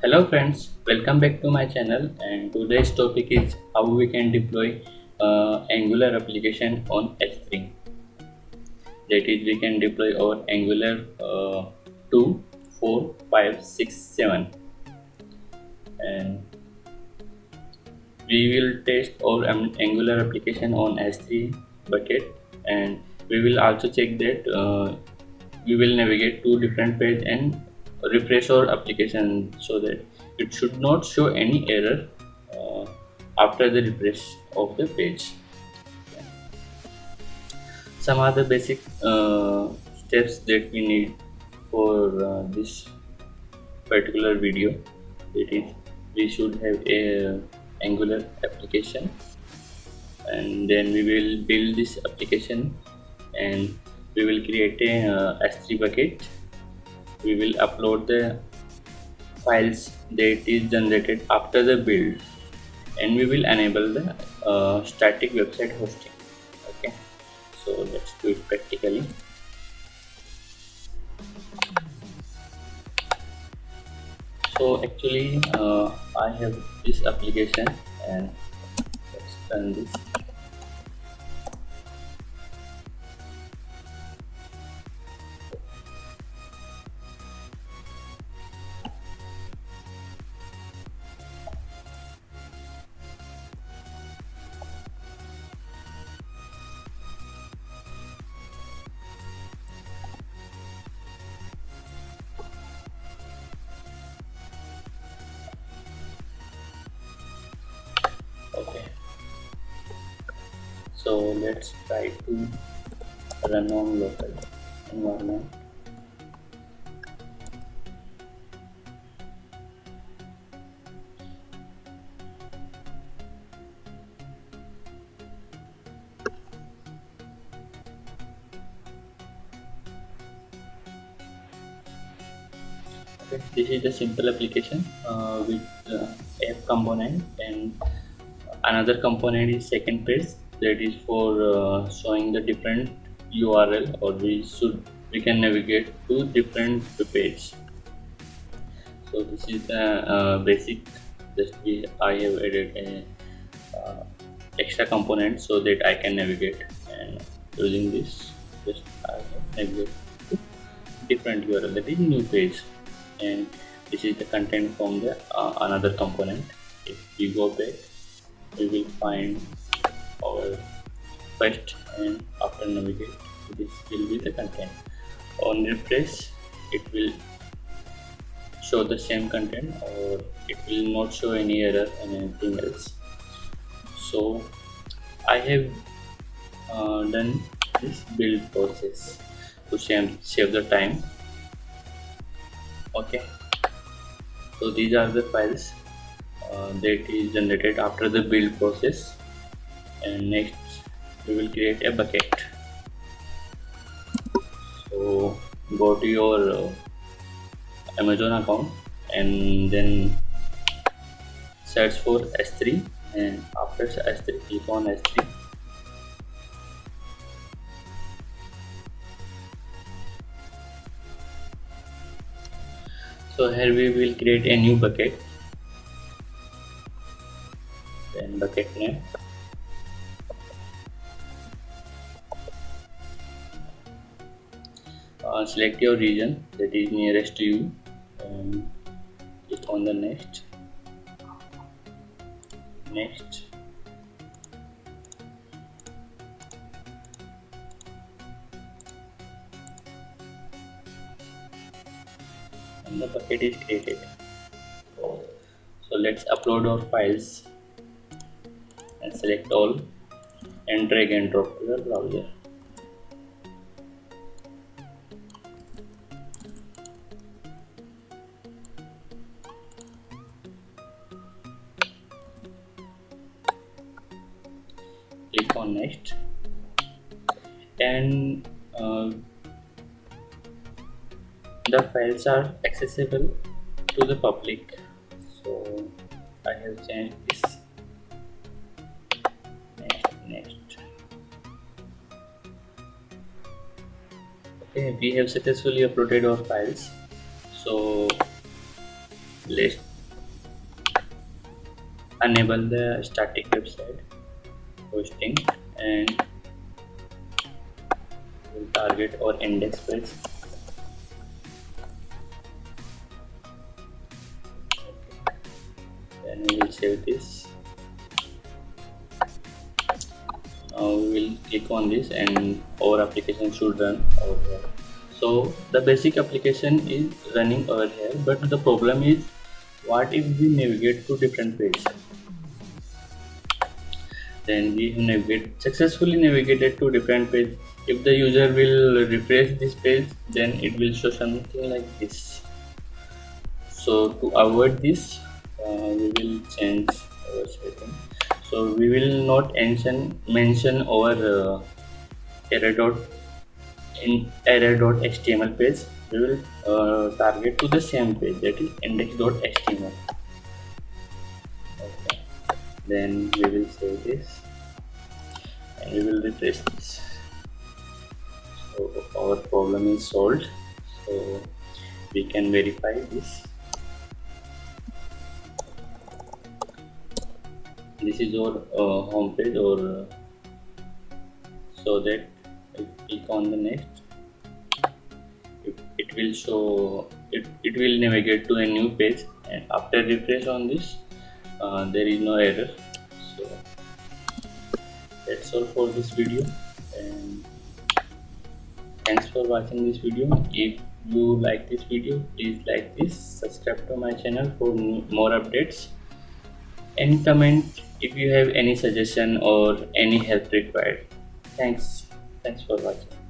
Hello friends, welcome back to my channel, and today's topic is how we can deploy Angular application on S3. That is, we can deploy our Angular 2, 4, 5, 6, 7, and we will test our Angular application on S3 bucket, and we will also check that we will navigate to different page and refresh our application so that it should not show any error uh, after the refresh of the page. Some other basic steps that we need for this particular video, that is, we should have a Angular application, and then we will build this application, and we will create a S3 bucket. We will upload the files that is generated after the build, and we will enable the static website hosting. Okay, so let's do it practically. So actually I have this application, and let's run this. Okay, so let's try to run on local environment. Okay, this is the simple application with app component, and another component is second page, that is for showing the different URL, or we can navigate to different page. So this is the basic. I have added a extra component so that I can navigate, and using this just I have navigate to different URL, that is new page. And this is the content from the another component. If we go back, we will find our first, and after navigate, this will be the content. On refresh, it will show the same content, or it will not show any error and anything else. So I have done this build process to save the time. Okay, so these are the files that is generated after the build process, and next we will create a bucket. So go to your Amazon account, and then search for S3, and after S3 click on S3. So here we will create a new bucket, then bucket name, select your region that is nearest to you, and click on the next. And the bucket is created. So let's upload our files, and select all, and drag and drop to your browser. Click on next, and the files are accessible to the public. So I have changed this. Next. Okay, we have successfully uploaded our files. So let's enable the static website hosting, and we'll target our index page. Then we will save this. Now we will click on this and our application should run over here. So the basic application is running over here, but the problem is, what if we navigate to different pages? Then we navigate successfully navigated to different page. If the user will refresh this page, then it will show something like this. So to avoid this, we will change our setting. So we will not mention our error error.html page. We will target to the same page, that is index.html. Okay. Then we will save this and we will refresh this. So our problem is solved. So we can verify this. This is our home page, or so that if click on the next, it will show it will navigate to a new page, and after refresh on this, there is no error. So that's all for this video, and thanks for watching this video. If you like this video, please like this, subscribe to my channel for more updates, and comment if you have any suggestion or any help required. Thanks for watching.